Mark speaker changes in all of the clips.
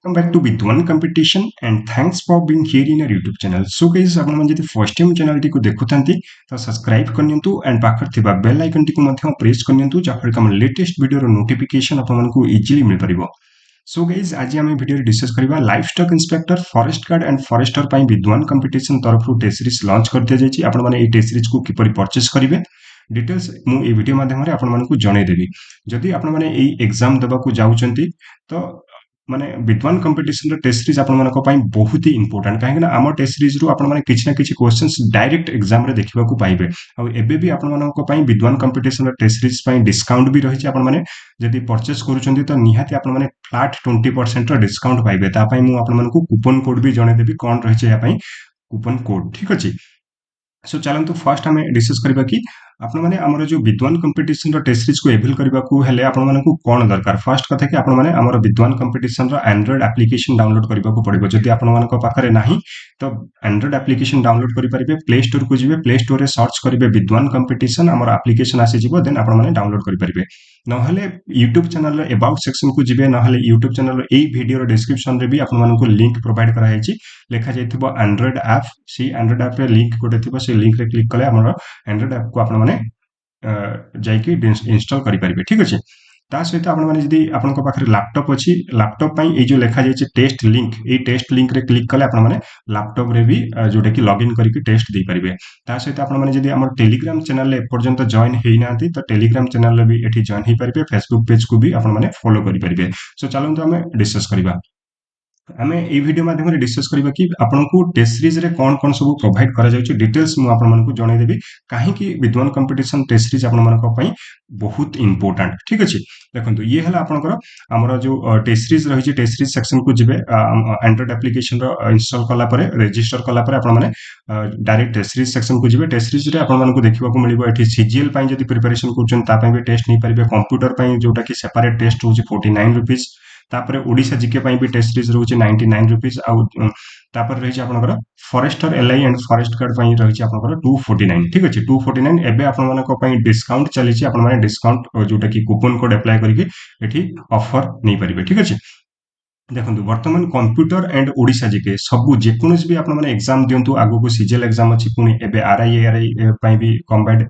Speaker 1: Welcome back to With One Competition and thanks for being here in our YouTube channel. So guys आपण म्हणजे ती first time channel T को देखुथांती तो subscribe करनियंतु and पाखर थिबा bell icon T को मध्य press करनियंतु Jafar हम latest video रो notification आपन को इजीली मिल परिबो. सो गाइज आज आम भिडियो डिस्कस करबा livestock inspector forest guard and forester पई विद्वान कंपटीशन तरफ टेस्ट सीरीज लॉन्च कर दिया जायछि. आपण माने ए टेस्ट सीरीज को किपरि परचेस करिवे डिटेल्स मु ए वीडियो माध्यम रे आपण मानकु जणै देबी. जदि आपण माने ए एग्जाम देबा को जाउचंती तो माने विद्वान कंपटीशन टेस्ट सीरीज आपण मानक पई बहुत ही इंपोर्टेंट काहे ना आम टेस्ट सीरीज रु आपण माने किछ ना किछ क्वेश्चंस डायरेक्ट एग्जाम रे देखिबा को पाइबे. आ एबे भी आपण मानक पई विद्वान कंपटीशन टेस्ट सीरीज पई डिस्काउंट भी रहिछि. आपण माने जदि परचेस करूचंती तो निहाती आपण माने फ्लैट 20% रो डिस्काउंट पाइबे. ता पई मु आपण मानकु कूपन कोड भी जणे देबी कोन रहिछि या पई कूपन कोड. ठीक अछि. सो चलंतु फर्स्ट हमें डिस्कस करबा कि आपण माने हमर जो विद्वान कंपटीशन रो टेस्ट सीरीज को एविल करबा को हेले आपण माने को कोन दरकार. फर्स्ट कथा कि आपण माने हमर विद्वान कंपटीशन रो एंड्रॉइड एप्लीकेशन डाउनलोड करबा को पड़िबो. जदि आपण मानक पाखरे नाही तो एंड्रॉइड एप्लीकेशन डाउनलोड करि परिबे. प्ले स्टोर को जिवे, प्ले स्टोर रे सर्च करिवे विद्वान कंपटीशन, हमर एप्लीकेशन आसी जिवो. देन आपण माने डाउनलोड करि परिबे. नहले यूट्यूब चैनल रे अबाउट सेक्शन को जिवे, नहले यूट्यूब चैनल रो ए वीडियो रो डिस्क्रिप्शन रे भी आपण मानक लिंक प्रोवाइड करा हैछि. लेखा जाइथिबो एंड्रॉइड ऐप. सी एंड्रॉइड ऐप रे लिंक कोटे थिबो. से लिंक रे क्लिक कले हमर एंड्रॉइड ऐप को आपण माने जाइकी इंस्टॉल करि परिबे. ठीक अछि. ता सहित आपण माने जदि आपण को पाखरे लैपटॉप अछि, लैपटॉप पई ए जो लेखा जाय छै टेस्ट लिंक, ए टेस्ट लिंक रे क्लिक कले आपण माने लैपटॉप रे भी जोटा कि लॉगिन करके टेस्ट दे परिबे. ता सहित आपण माने जदि हमर टेलीग्राम चैनल ले पर्यंत जॉइन हेइ नांती तो टेलीग्राम चैनल ले भी एठी जॉइन हेइ परिबे. फेसबुक पेज को भी आपण माने फॉलो करि परिबे. सो चलंतु हमें डिस्कस करिबा. आमे ए वीडियो माध्यम रे डिस्कस करबा कि आपनको टेस्ट सीरीज रे कोन कोन सब प्रोवाइड करा जाउछि. डिटेल्स मु आपन मानकु जणै देबी काहे कि विद्वान कंपटीशन टेस्ट सीरीज आपन मानक पई बहुत इंपोर्टेंट. ठीक अछि. देखंतु ये हला आपनकर हमर जो टेस्ट सीरीज रहि छि, टेस्ट सीरीज सेक्शन को जिवे. एंड्रॉइड एप्लीकेशन रो इंस्टॉल कला परे, रजिस्टर कला परे आपण माने डायरेक्ट टेस्ट सीरीज सेक्शन को जिवे. टेस्ट सीरीज रे आपण मानकु देखिबा को मिलिबो. एठी सीजीएल पई जदि प्रिपरेशन करछन ता पई भी टेस्ट नै परिबे. कंप्यूटर पई जोटा कि सेपरेट टेस्ट होछि 49 रुपीस. तापरे ओडिसा जीके पई भी टेस्ट सीरीज रहउछि 99 रुपीस. आ तापर रहि छि आपनकर फॉरेस्टर एलआई एंड फॉरेस्ट गार्ड पई रहि छि आपनकर 249. ठीक अछि. 249 एबे आपण मानक पई डिस्काउंट चली छि. आपण माने डिस्काउंट जोटा कि कूपन कोड अप्लाई करिके एठी ऑफर नै परिबे. ठीक अछि. देखंतु वर्तमान कंप्यूटर एंड ओडिसा जीके सबु जेकोनस भी आपण माने एग्जाम दियंतु. आगु को सीजीएल एग्जाम अछि, पुनी एबे आरआई एआरआई पई भी कॉम्बाइंड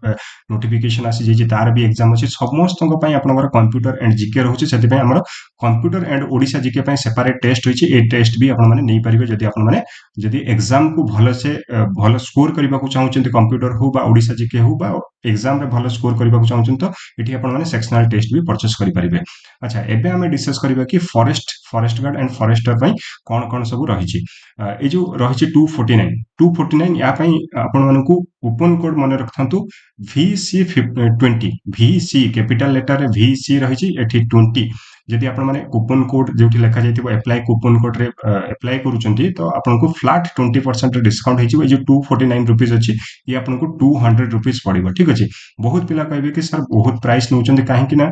Speaker 1: नोटिफिकेशन आसी जे तार भी एग्जाम अछि. समस्त पई आपनकर कंप्यूटर एंड जीके रहउछि. सेति पई हमर कंप्यूटर एंड ओडिसा जीके पई सेपरेट टेस्ट होइछि. ए टेस्ट भी आपण माने नै परिबे. जदि आपण माने जदि एग्जाम को भलो से भलो स्कोर करबा को चाहउछन्ती, कंप्यूटर हो बा ओडिसा जीके हो बा एग्जाम रे भलो स्कोर करबा को चाहउछन्ती तो एठी आपण माने सेक्शनल टेस्ट भी परचेस करि परिबे. अच्छा, एबे हमें डिस्कस करबा कि फॉरेस्ट गार्ड एंड फॉरेस्टर पई कोन कोन सब रहि छि. ए जो रहि छि 249 या पई आपण मानकु कूपन कोड मने रखथांतु VC20. VC कैपिटल लेटर रे VC रहि छि, एठी 20. जदि आपण माने कूपन कोड जोठी लेखा जायतिबो अप्लाई कूपन कोड रे अप्लाई करूचंती तो आपनको फ्लैट 20% रे डिस्काउंट हेजिबो. ए जो 249 रुपीस अछि ये आपनको 200 रुपीस पड़िबो. ठीक अछि. बहुत पिला कहबे कि सर बहुत प्राइस नउचंती काहे कि ना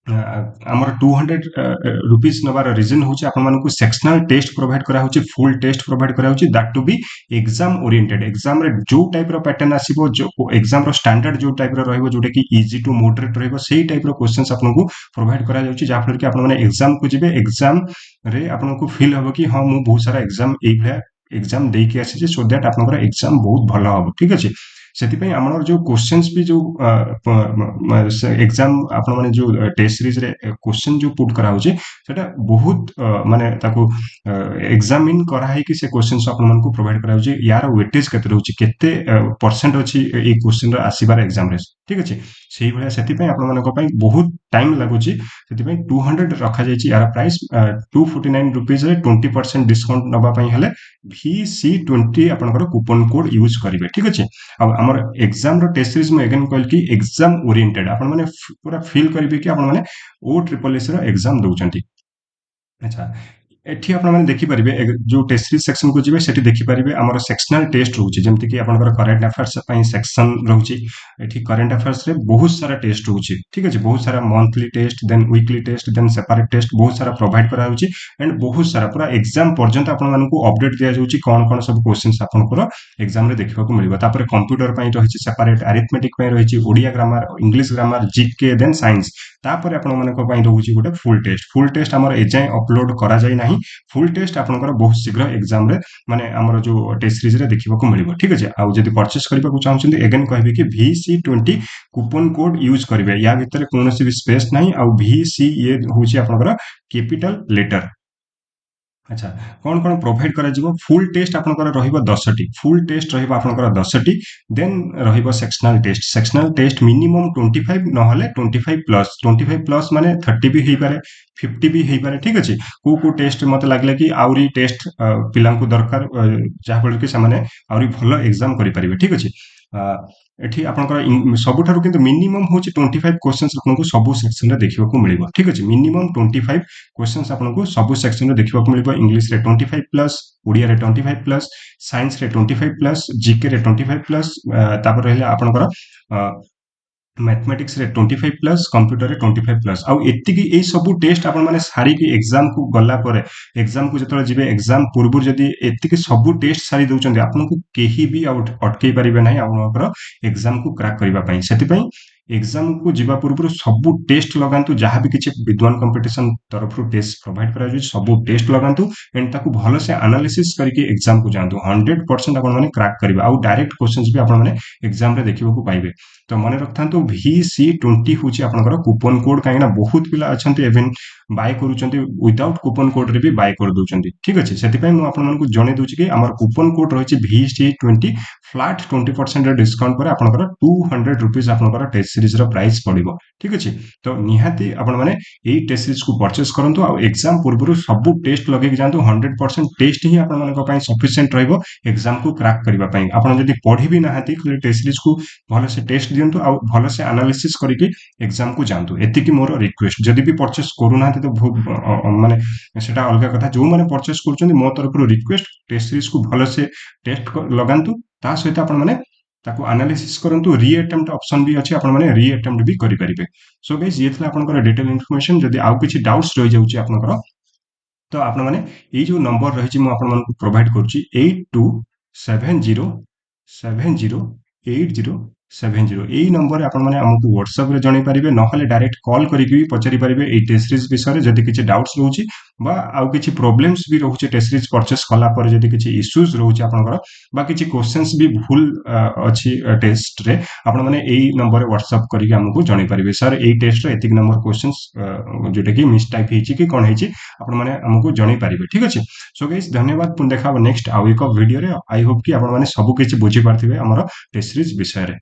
Speaker 1: हमर 200 रुपीस नबार रीजन होछि आपण मानकु सेक्शनल टेस्ट प्रोवाइड करा होछि, फुल टेस्ट प्रोवाइड करा होछि. That to be exam oriented. Exam रे जो टाइप रो पैटर्न आसीबो, जो एग्जाम रो स्टैंडर्ड जो टाइप रो रहइबो, जोटा कि इजी टू मॉडरेट रहइबो, सेही टाइप रो क्वेश्चंस आपनको प्रोवाइड करा जाउछि. जा फल कि आपण माने एग्जाम को जिवे, एग्जाम रे आपनको फील हबो कि हां मु बहुत सारा एग्जाम एई भला एग्जाम देई के आसी जे, सो दैट आपनकर एग्जाम बहुत भलो हबो. ठीक अछि. सेति पई हमर जो क्वेश्चंस भी जो एग्जाम आपण माने जो टेस्ट सीरीज रे क्वेश्चन जो पुट करा होचे सेटा बहुत माने ताको एग्जामिन करा है कि से क्वेश्चंस आपण मानकु प्रोवाइड करा होचे. यार वेटेज केते रहउची, केते परसेंट अछि ए क्वेश्चन रे आसीबार एग्जाम रे. ठीक अछि. सेही भला सेति पई आपण मानक पई बहुत टाइम लागुची. सेति पई 200 रखा जायछि. यार प्राइस 249 रुपीस रे 20% डिस्काउंट नबा पई हले VC20 आपनकर कूपन कोड यूज करिवे. ठीक अछि. अब हमर एग्जाम रो टेस्ट सीरीज में अगेन कहल कि एग्जाम ओरिएंटेड आपण माने पूरा फील करिवे कि आपण माने O SSS रो एग्जाम दउचंती. अच्छा, एठी आपण माने देखि परिबे जो टेस्ट सीरीज सेक्शन को जिवे सेठी देखि परिबे हमर सेक्शनल टेस्ट रहउची जेमति कि आपनकर करंट अफेयर्स पई सेक्शन रहउची एठी करंट अफेयर्स रे बहुत सारा टेस्ट रहउची ठीक अछि बहुत सारा monthly test then weekly test then separate test बहुत सारा प्रोवाइड करा होउची एंड बहुत सारा पूरा एग्जाम पर्यंत आपण मानकु अपडेट दिया जाउची कोन कोन सब क्वेश्चंस आपनकर एग्जाम रे देखिबा को मिलिबा तापर कंप्यूटर पई रहिची सेपरेट अरिथमेटिक पई रहिची Odia grammar English grammar GK then science तापर आपण मानक पई रहउची गोटे फुल टेस्ट हमर एजाय अपलोड करा जाय नाही फुल टेस्ट आपनकर बहुत शीघ्र एग्जाम रे माने हमर जो टेस्ट सीरीज रे देखिबा को मिलिबो ठीक अछि आ जदि परचेस करबा को चाहछन अगेन कहबे कि VC20 कूपन कोड यूज करबे या भीतर कोनोसी भी स्पेस नाही आ VC ये होची आपनकर कैपिटल लेटर अच्छा कौन कौन प्रोवाइड करा जिवो फुल टेस्ट आपनकर रहिबो 10 टी फुल टेस्ट रहिबो आपनकर 10 टी देन रहिबो सेक्शनल टेस्ट मिनिमम 25 नहले 25 प्लस माने 30 भी हेई पारे 50 भी हेई पारे ठीक अछि को टेस्ट मते लागले कि आउरी टेस्ट पिलां को दरकार जहा फल कि सामाने आउरी भलो एग्जाम करि परिबे ठीक अछि एठी आपनकर सबुठारु किंतु मिनिमम होची 25 क्वेश्चंस आपनको सब सेक्शन रे देखिबा को मिलिबो ठीक अछि मिनिमम 25 क्वेश्चंस आपनको सब सेक्शन रे देखिबा को मिलिबो इंग्लिश रे 25 प्लस ओडिया रे 25 प्लस साइंस रे 25 प्लस जीके रे 25 प्लस तापर रहले आपनकर मैथमेटिक्स रे 25 प्लस कंप्यूटर रे 25 प्लस आउ एतिकी ए सब टेस्ट आपण माने सारी की एग्जाम को गला परे एग्जाम को जतरा जिवे एग्जाम पूर्व जदी एतिकी सब टेस्ट सारी दउचंदी आपन को केही भी आउट अटकै परिबे नाही आपनकर एग्जाम को क्रैक करिबा पई सेति पई एग्जाम को जिबा पूर्व सब टेस्ट लगांतु जहां भी किछि विद्वान कंपटीशन तरफ रु टेस्ट प्रोवाइड करा जे सब टेस्ट लगांतु एंड ताकू भलो से एनालिसिस करके एग्जाम को जानतु 100% आपण माने क्रैक करिबा आउ डायरेक्ट क्वेश्चंस भी आपण माने एग्जाम रे देखिबो को पाइबे तो मन रखथांतु VC20 होची आपनकर कूपन कोड काइना बहुत पिला अछंती इवन बाय करूचंती विदाउट कूपन कोड रे भी बाय कर दोचंती ठीक अछि सेति पई मु आपन मानकु जणे दोची कि हमर कूपन कोड रहिछि VC20 फ्लैट 20% डिस्काउंट पर आपनकर 200 रुपीस आपनकर टेस्ट सीरीज रो प्राइस पड़िबो ठीक अछि तो निहाती आपण माने एई टेस्ट सीरीज को परचेस करंतु आ एग्जाम पूर्वरु सब टेस्ट लगे कि जानतु 100% टेस्ट ही आपण मानक पई सफिशिएंट रहइबो एग्जाम को क्रैक करबा पई आपण जदी पढि भी नाहाती खाली टेस्ट सीरीज को भलो से टेस्ट दियंतु आ भलो से एनालिसिस करके एग्जाम को जानतु एतिकी मोर रिक्वेस्ट जदी भी परचेस करू नाहाती तो बहुत माने सेटा अलगा कथा जो माने परचेस करूचंदी मो तरफ रिक्वेस्ट टेस्ट सीरीज को भलो से टेस्ट लगांतु ता सहित आपण माने ताको एनालिसिस करंतु री अटेम्प्ट ऑप्शन भी अछि आपण माने री अटेम्प्ट भी करि परिबे सो गाइस ये थला आपनकर डिटेल इन्फॉर्मेशन जदी आउ किछि डाउट्स रहि जाउची आपनकर तो आपण माने ए जो नंबर रहिछि मु आपण मानकु प्रोवाइड करूची 8270708070 एई नंबर रे आपण माने हमकु WhatsApp रे जणै परिबे नहले डायरेक्ट कॉल करिकि भी पचरि परिबे ए टेस्ट सीरीज विषय रे जदी किछि डाउट्स रहउची बा आउ किछि प्रॉब्लम्स भी रहउची टेस्ट सीरीज परचेस कला पर जदी किछि इश्यूज रहउची आपनकर बा किछि क्वेश्चंस भी भूल अछि टेस्ट रे आपण माने एई नंबर रे WhatsApp करिकि हमकु जणै परिबे सर एई टेस्ट रे एतिक नंबर क्वेश्चंस जोटा कि मिस टाइप हिची कि कोन हिची आपण माने हमकु जणै परिबे ठीक अछि सो गाइस धन्यवाद पुन देखाबो नेक्स्ट आउ एक वीडियो रे आई होप कि आपण माने सब किछि बुझि पारथिबे हमर टेस्ट सीरीज विषय रे